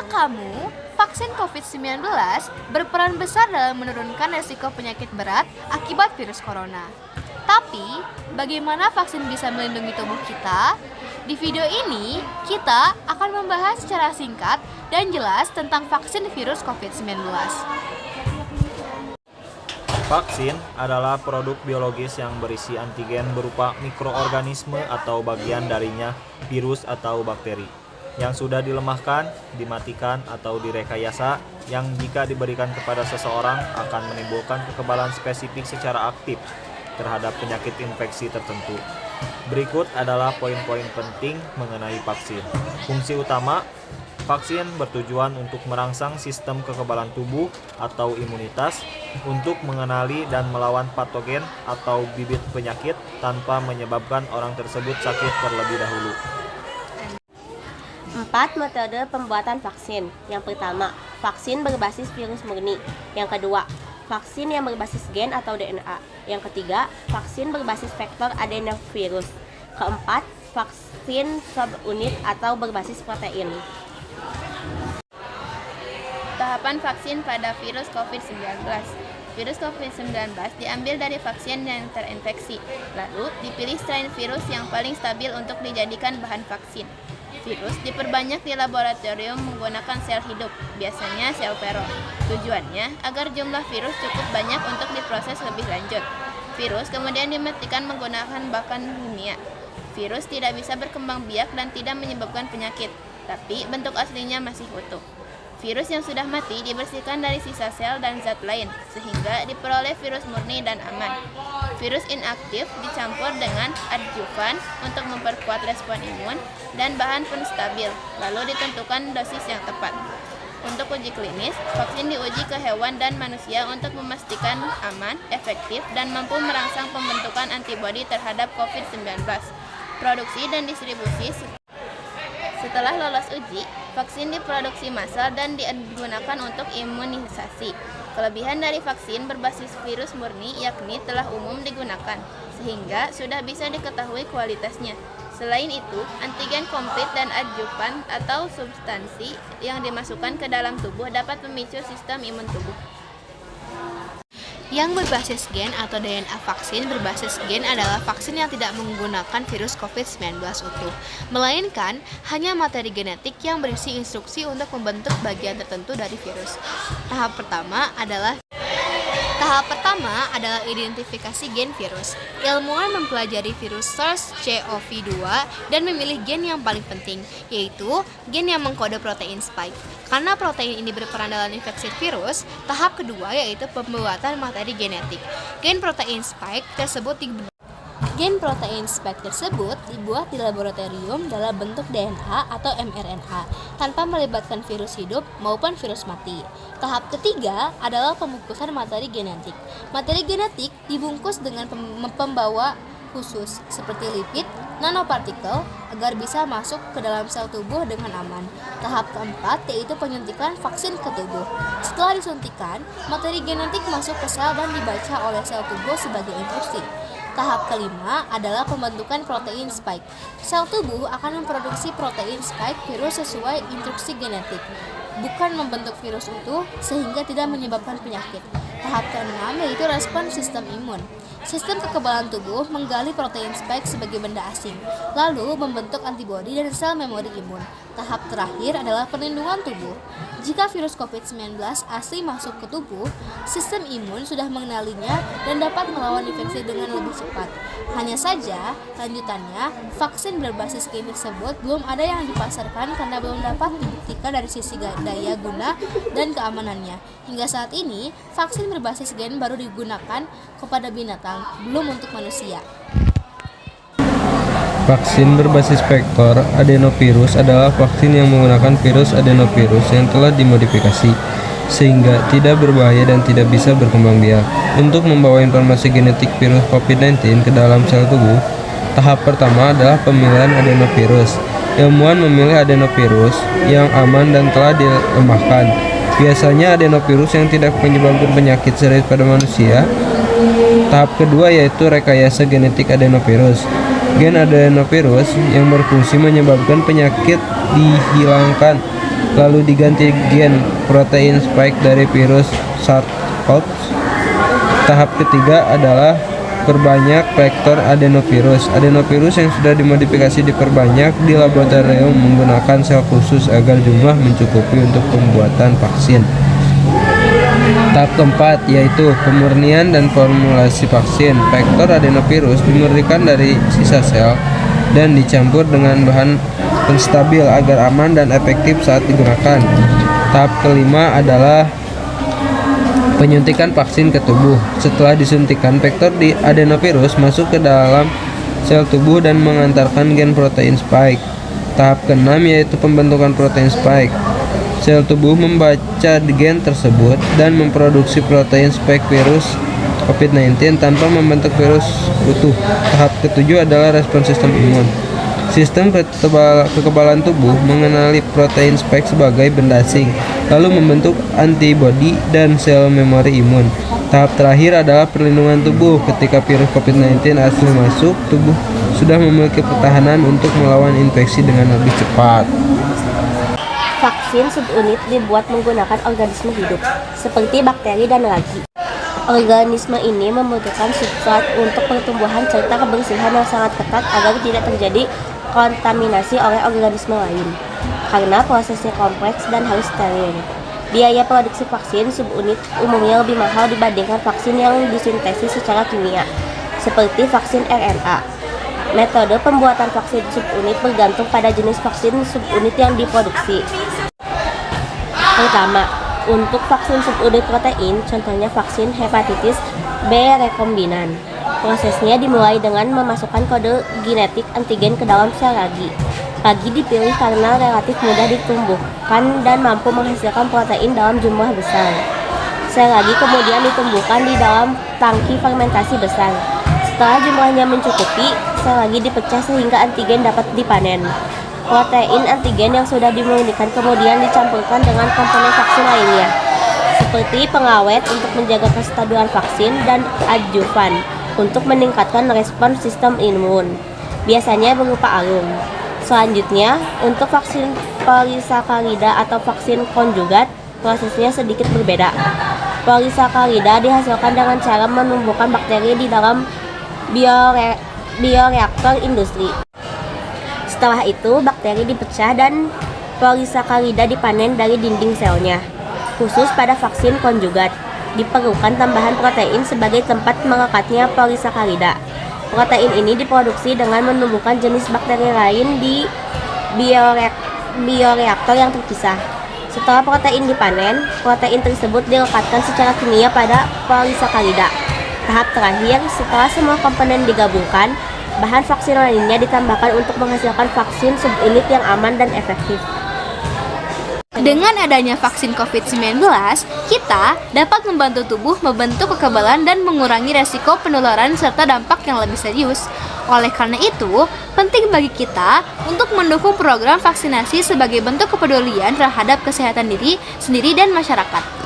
Tahukah kamu, vaksin COVID-19 berperan besar dalam menurunkan risiko penyakit berat akibat virus corona. Tapi, bagaimana vaksin bisa melindungi tubuh kita? Di video ini, kita akan membahas secara singkat dan jelas tentang vaksin virus COVID-19. Vaksin adalah produk biologis yang berisi antigen berupa mikroorganisme atau bagian darinya virus atau bakteri yang sudah dilemahkan, dimatikan, atau direkayasa yang jika diberikan kepada seseorang akan menimbulkan kekebalan spesifik secara aktif terhadap penyakit infeksi tertentu. Berikut adalah poin-poin penting mengenai vaksin. Fungsi utama, vaksin bertujuan untuk merangsang sistem kekebalan tubuh atau imunitas untuk mengenali dan melawan patogen atau bibit penyakit tanpa menyebabkan orang tersebut sakit terlebih dahulu. 4 metode pembuatan vaksin. Yang pertama, vaksin berbasis virus murni. Yang kedua, vaksin yang berbasis gen atau DNA. Yang ketiga, vaksin berbasis vektor adenovirus. Keempat, vaksin subunit atau berbasis protein. Tahapan vaksin pada virus COVID-19. Virus COVID-19 diambil dari vaksin yang terinfeksi, lalu dipilih strain virus yang paling stabil untuk dijadikan bahan vaksin. Virus diperbanyak di laboratorium menggunakan sel hidup, biasanya sel vero. Tujuannya agar jumlah virus cukup banyak untuk diproses lebih lanjut. Virus kemudian dimatikan menggunakan bahan kimia. Virus tidak bisa berkembang biak dan tidak menyebabkan penyakit, tapi bentuk aslinya masih utuh. Virus yang sudah mati dibersihkan dari sisa sel dan zat lain, sehingga diperoleh virus murni dan aman. Virus inaktif dicampur dengan adjuvan untuk memperkuat respon imun dan bahan pun stabil, lalu ditentukan dosis yang tepat. Untuk uji klinis, vaksin diuji ke hewan dan manusia untuk memastikan aman, efektif, dan mampu merangsang pembentukan antibodi terhadap COVID-19. Produksi dan distribusi. Setelah lolos uji, vaksin diproduksi massal dan digunakan untuk imunisasi. Kelebihan dari vaksin berbasis virus murni yakni telah umum digunakan, sehingga sudah bisa diketahui kualitasnya. Selain itu, antigen komplit dan adjuvan atau substansi yang dimasukkan ke dalam tubuh dapat memicu sistem imun tubuh. Yang berbasis gen atau DNA vaksin berbasis gen adalah vaksin yang tidak menggunakan virus COVID-19 utuh, melainkan hanya materi genetik yang berisi instruksi untuk membentuk bagian tertentu dari virus. Tahap pertama adalah identifikasi gen virus. Ilmuwan mempelajari virus SARS-CoV-2 dan memilih gen yang paling penting, yaitu gen yang mengkode protein spike. Karena protein ini berperan dalam infeksi virus, tahap kedua yaitu pembuatan materi genetik. Gen protein spike tersebut dibuat di laboratorium dalam bentuk DNA atau mRNA tanpa melibatkan virus hidup maupun virus mati. Tahap ketiga adalah pembungkusan materi genetik. Materi genetik dibungkus dengan pembawa khusus seperti lipid, nanopartikel agar bisa masuk ke dalam sel tubuh dengan aman. Tahap keempat yaitu penyuntikan vaksin ke tubuh. Setelah disuntikan, materi genetik masuk ke sel dan dibaca oleh sel tubuh sebagai instruksi. Tahap kelima adalah pembentukan protein spike. Sel tubuh akan memproduksi protein spike virus sesuai instruksi genetik, bukan membentuk virus utuh sehingga tidak menyebabkan penyakit. Tahap keenam yaitu respon sistem imun. Sistem kekebalan tubuh menggali protein spike sebagai benda asing, lalu membentuk antibodi dan sel memori imun. Tahap terakhir adalah perlindungan tubuh. Jika virus COVID-19 asli masuk ke tubuh, sistem imun sudah mengenalinya dan dapat melawan infeksi dengan lebih cepat. Hanya saja, lanjutannya, vaksin berbasis gen tersebut belum ada yang dipasarkan karena belum dapat dibuktikan dari sisi daya guna dan keamanannya. Hingga saat ini, vaksin berbasis gen baru digunakan kepada binatang, belum untuk manusia. Vaksin berbasis vektor adenovirus adalah vaksin yang menggunakan virus adenovirus yang telah dimodifikasi sehingga tidak berbahaya dan tidak bisa berkembang biak. Untuk membawa informasi genetik virus COVID-19 ke dalam sel tubuh, tahap pertama adalah pemilihan adenovirus. Ilmuwan memilih adenovirus yang aman dan telah dilemahkan. Biasanya adenovirus yang tidak menyebabkan penyakit serius pada manusia. Tahap kedua yaitu rekayasa genetik adenovirus. Gen adenovirus yang berfungsi menyebabkan penyakit dihilangkan lalu diganti gen protein spike dari virus SARS-CoV. Tahap ketiga adalah perbanyak vektor adenovirus. Adenovirus yang sudah dimodifikasi diperbanyak di laboratorium menggunakan sel khusus agar jumlah mencukupi untuk pembuatan vaksin. Tahap keempat yaitu pemurnian dan formulasi vaksin. Vektor adenovirus dimurnikan dari sisa sel dan dicampur dengan bahan penstabil agar aman dan efektif saat digunakan. Tahap kelima adalah penyuntikan vaksin ke tubuh. Setelah disuntikan, vektor di adenovirus masuk ke dalam sel tubuh dan mengantarkan gen protein spike. Tahap keenam yaitu pembentukan protein spike. Sel tubuh membaca gen tersebut dan memproduksi protein spike virus COVID-19 tanpa membentuk virus utuh. Tahap ketujuh adalah respons sistem imun. Sistem kekebalan tubuh mengenali protein spike sebagai benda asing, lalu membentuk antibodi dan sel memori imun. Tahap terakhir adalah perlindungan tubuh. Ketika virus COVID-19 asli masuk, tubuh sudah memiliki pertahanan untuk melawan infeksi dengan lebih cepat. Vaksin subunit dibuat menggunakan organisme hidup, seperti bakteri dan ragi. Organisme ini membutuhkan substrat untuk pertumbuhan serta kebersihan yang sangat ketat agar tidak terjadi kontaminasi oleh organisme lain. Karena prosesnya kompleks dan harus steril, biaya produksi vaksin subunit umumnya lebih mahal dibandingkan vaksin yang disintesis secara kimia, seperti vaksin RNA. Metode pembuatan vaksin subunit bergantung pada jenis vaksin subunit yang diproduksi. Pertama, untuk vaksin subunit protein, contohnya vaksin hepatitis B rekombinan. Prosesnya dimulai dengan memasukkan kode genetik antigen ke dalam sel ragi. Ragi dipilih karena relatif mudah ditumbuhkan dan mampu menghasilkan protein dalam jumlah besar. Sel ragi kemudian ditumbuhkan di dalam tangki fermentasi besar. Setelah jumlahnya mencukupi, sel ragi dipecah sehingga antigen dapat dipanen. Protein antigen yang sudah dimurnikan kemudian dicampurkan dengan komponen vaksin lainnya, seperti pengawet untuk menjaga kestabilan vaksin dan adjuvan untuk meningkatkan respons sistem imun, biasanya berupa alum. Selanjutnya, untuk vaksin polisakarida atau vaksin konjugat, prosesnya sedikit berbeda. Polisakarida dihasilkan dengan cara menumbuhkan bakteri di dalam bioreaktor industri. Setelah itu, bakteri dipecah dan polisakarida dipanen dari dinding selnya. Khusus pada vaksin konjugat, diperlukan tambahan protein sebagai tempat melekatnya polisakarida. Protein ini diproduksi dengan menumbuhkan jenis bakteri lain di bioreaktor yang terpisah. Setelah protein dipanen, protein tersebut dilekatkan secara kimia pada polisakarida. Tahap terakhir, setelah semua komponen digabungkan, bahan vaksin lainnya ditambahkan untuk menghasilkan vaksin subunit yang aman dan efektif. Dengan adanya vaksin COVID-19, kita dapat membantu tubuh membentuk kekebalan dan mengurangi resiko penularan serta dampak yang lebih serius. Oleh karena itu, penting bagi kita untuk mendukung program vaksinasi sebagai bentuk kepedulian terhadap kesehatan diri sendiri dan masyarakat.